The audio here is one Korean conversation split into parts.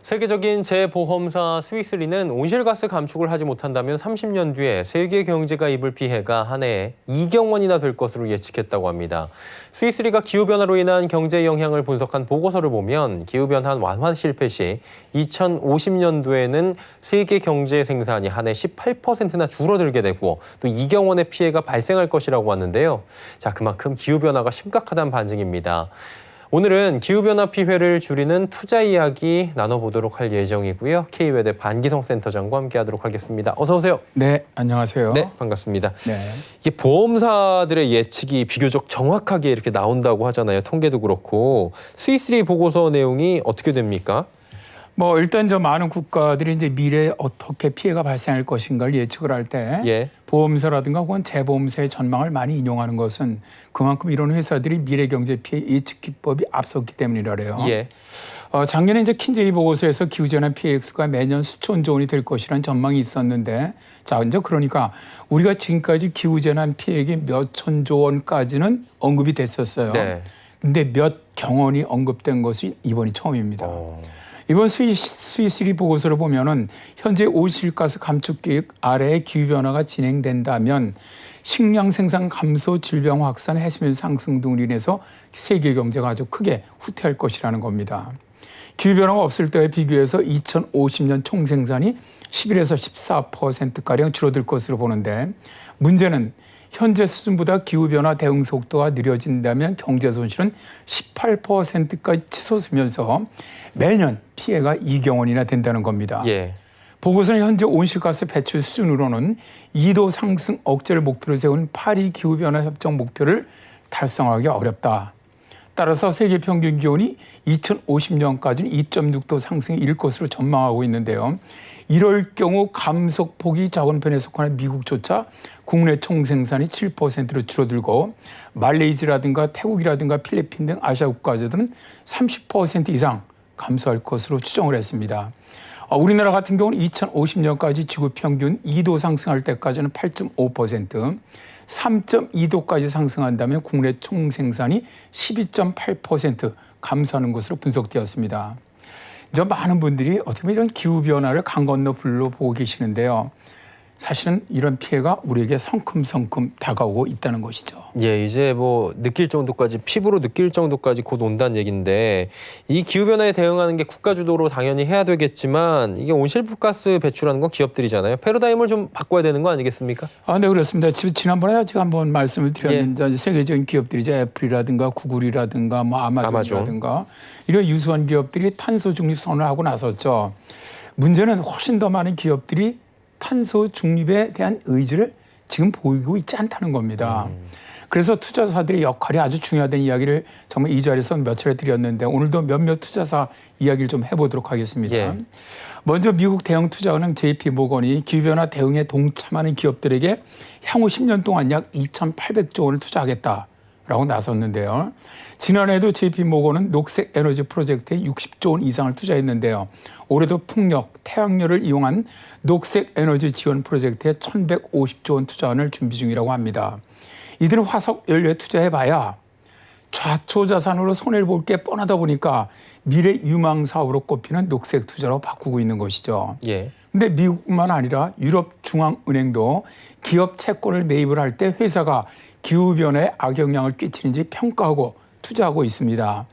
세계적인 재보험사 스위스리는 온실가스 감축을 하지 못한다면 30년 뒤에 세계 경제가 입을 피해가 한 해에 2경 원이나 될 것으로 예측했다고 합니다. 스위스리가 기후변화로 인한 경제 영향을 분석한 보고서를 보면 기후변화 완화 실패 시 2050년도에는 세계 경제 생산이 한 해 18%나 줄어들게 되고 또 2경 원의 피해가 발생할 것이라고 하는데요. 자, 그만큼 기후변화가 심각하다는 반증입니다. 오늘은 기후변화 피해를 줄이는 투자 이야기 나눠보도록 할 예정이고요. K외대 반기성 센터장과 함께하도록 하겠습니다. 어서 오세요. 네, 안녕하세요. 네, 반갑습니다. 네. 이게 보험사들의 예측이 비교적 정확하게 이렇게 나온다고 하잖아요. 통계도 그렇고. 스위스리 보고서 내용이 어떻게 됩니까? 일단 많은 국가들이 이제 미래에 어떻게 피해가 발생할 것인가를 예측을 할 때 보험사라든가 혹은 재보험사의 전망을 많이 인용하는 것은 그만큼 이런 회사들이 미래 경제 피해 예측 기법이 앞섰기 때문이라래요. 작년에 이제 킨제이 보고서에서 기후재난 피해 액수가 매년 수천조 원이 될 것이라는 전망이 있었는데, 자, 이제 그러니까 우리가 지금까지 기후재난 피해액이 몇 천조 원까지는 언급이 됐었어요. 근데 몇 경원이 언급된 것이 이번이 처음입니다. 이번 스위스리 보고서를 보면은 현재 온실가스 감축 계획 아래에 기후변화가 진행된다면 식량 생산 감소, 질병 확산, 해수면 상승 등으로 인해서 세계 경제가 아주 크게 후퇴할 것이라는 겁니다. 기후변화가 없을 때에 비교해서 2050년 총생산이 11에서 14%가량 줄어들 것으로 보는데, 문제는 현재 수준보다 기후변화 대응 속도가 느려진다면 경제 손실은 18%까지 치솟으면서 매년 피해가 2경 원이나 된다는 겁니다. 보고서는 현재 온실가스 배출 수준으로는 2도 상승 억제를 목표로 세운 파리 기후변화 협정 목표를 달성하기 어렵다. 따라서 세계 평균 기온이 2050년까지는 2.6도 상승이 이를 것으로 전망하고 있는데요. 이럴 경우 감속폭이 작은 편에 속하는 미국조차 국내 총생산이 7%로 줄어들고 말레이시아라든가 태국이라든가 필리핀 등 아시아 국가들은 30% 이상 감소할 것으로 추정을 했습니다. 우리나라 같은 경우는 2050년까지 지구 평균 2도 상승할 때까지는 8.5%, 3.2도까지 상승한다면 국내 총생산이 12.8% 감소하는 것으로 분석되었습니다. 이제 많은 분들이 어떻게 보면 이런 기후변화를 강 건너 불로 보고 계시는데요. 사실은 이런 피해가 우리에게 성큼성큼 다가오고 있다는 것이죠. 이제 느낄 정도까지, 피부로 느낄 정도까지 곧 온다는 얘기인데, 이 기후변화에 대응하는 게 국가 주도로 당연히 해야 되겠지만 이게 온실가스 배출하는 건 기업들이잖아요. 패러다임을 좀 바꿔야 되는 거 아니겠습니까? 네, 그렇습니다. 지난번에 제가 한번 말씀을 드렸는데 세계적인 기업들이죠. 애플이라든가 구글이라든가 아마존이라든가 이런 유수한 기업들이 탄소 중립 선언을 하고 나섰죠. 문제는 훨씬 더 많은 기업들이 탄소 중립에 대한 의지를 지금 보이고 있지 않다는 겁니다. 그래서 투자사들의 역할이 아주 중요하다는 이야기를 정말 이 자리에서 몇 차례 드렸는데, 오늘도 몇몇 투자사 이야기를 좀 해보도록 하겠습니다. 먼저 미국 대형 투자은행 JP모건이 기후변화 대응에 동참하는 기업들에게 향후 10년 동안 약 2,800조 원을 투자하겠다라고 나섰는데요. 지난해에도 JP모건은 녹색 에너지 프로젝트에 60조 원 이상을 투자했는데요. 올해도 풍력, 태양열을 이용한 녹색 에너지 지원 프로젝트에 1,150조 원 투자안을 준비 중이라고 합니다. 이들은 화석 연료에 투자해봐야 좌초자산으로 손해를 볼 게 뻔하다 보니까 미래 유망 사업으로 꼽히는 녹색 투자로 바꾸고 있는 것이죠. 근데 미국뿐만 아니라 유럽 중앙은행도 기업 채권을 매입을 할 때 회사가 기후변화에 악영향을 끼치는지 평가하고 투자하고 있습니다.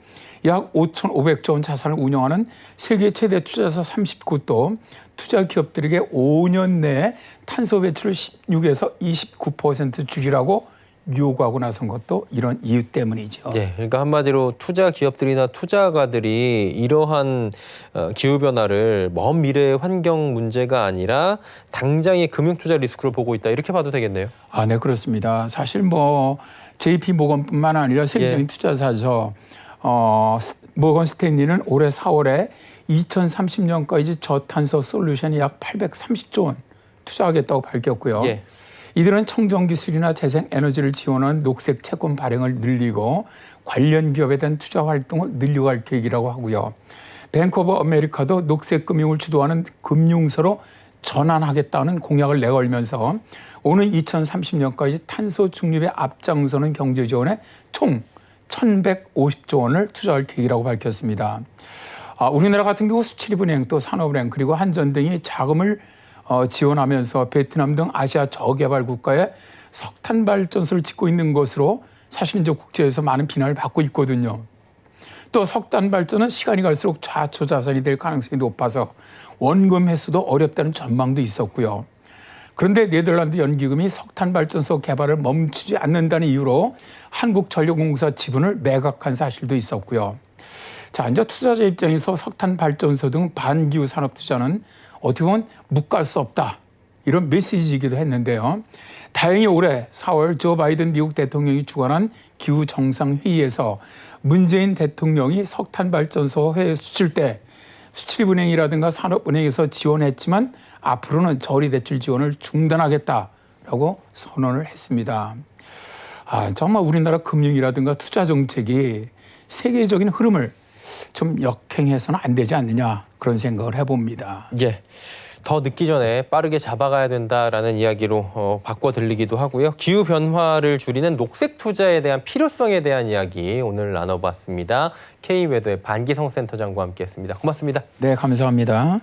약 5,500조 원 자산을 운영하는 세계 최대 투자사 39도 투자 기업들에게 5년 내에 탄소 배출을 16에서 29% 줄이라고 요구하고 나선 것도 이런 이유 때문이죠. 그러니까 한마디로 투자 기업들이나 투자가들이 이러한 기후변화를 먼 미래의 환경 문제가 아니라 당장의 금융투자 리스크로 보고 있다, 이렇게 봐도 되겠네요. 네, 그렇습니다. 사실 JP모건뿐만 아니라 세계적인 투자사죠. 모건 스탠리는 올해 4월에 2030년까지 저탄소 솔루션이 약 830조 원 투자하겠다고 밝혔고요. 이들은 청정 기술이나 재생 에너지를 지원하는 녹색 채권 발행을 늘리고 관련 기업에 대한 투자 활동을 늘려갈 계획이라고 하고요. 뱅크 오브 아메리카도 녹색 금융을 주도하는 금융사로 전환하겠다는 공약을 내걸면서 오는 2030년까지 탄소 중립에 앞장서는 경제 지원에 총 1,150조 원을 투자할 계획이라고 밝혔습니다. 우리나라 같은 경우 수출입은행 또 산업은행 그리고 한전 등이 자금을 지원하면서 베트남 등 아시아 저개발 국가에 석탄 발전소를 짓고 있는 것으로 사실 이제 국제에서 많은 비난을 받고 있거든요. 또 석탄 발전은 시간이 갈수록 좌초자산이 될 가능성이 높아서 원금 회수도 어렵다는 전망도 있었고요. 그런데 네덜란드 연기금이 석탄 발전소 개발을 멈추지 않는다는 이유로 한국전력공사 지분을 매각한 사실도 있었고요. 자, 이제 투자자 입장에서 석탄 발전소 등 반기후 산업 투자는 어떻게 보면 묵갈 수 없다. 이런 메시지이기도 했는데요. 다행히 올해 4월 조 바이든 미국 대통령이 주관한 기후 정상회의에서 문재인 대통령이 석탄 발전소 해외 수출 때 수출입은행이라든가 산업은행에서 지원했지만 앞으로는 저리대출 지원을 중단하겠다라고 선언을 했습니다. 정말 우리나라 금융이라든가 투자 정책이 세계적인 흐름을 좀 역행해서는 안 되지 않느냐 그런 생각을 해봅니다. 예. 더 늦기 전에 빠르게 잡아가야 된다라는 이야기로 바꿔 들리기도 하고요. 기후 변화를 줄이는 녹색 투자에 대한 필요성에 대한 이야기 오늘 나눠봤습니다. K웨더의 반기성 센터장과 함께했습니다. 고맙습니다. 네, 감사합니다.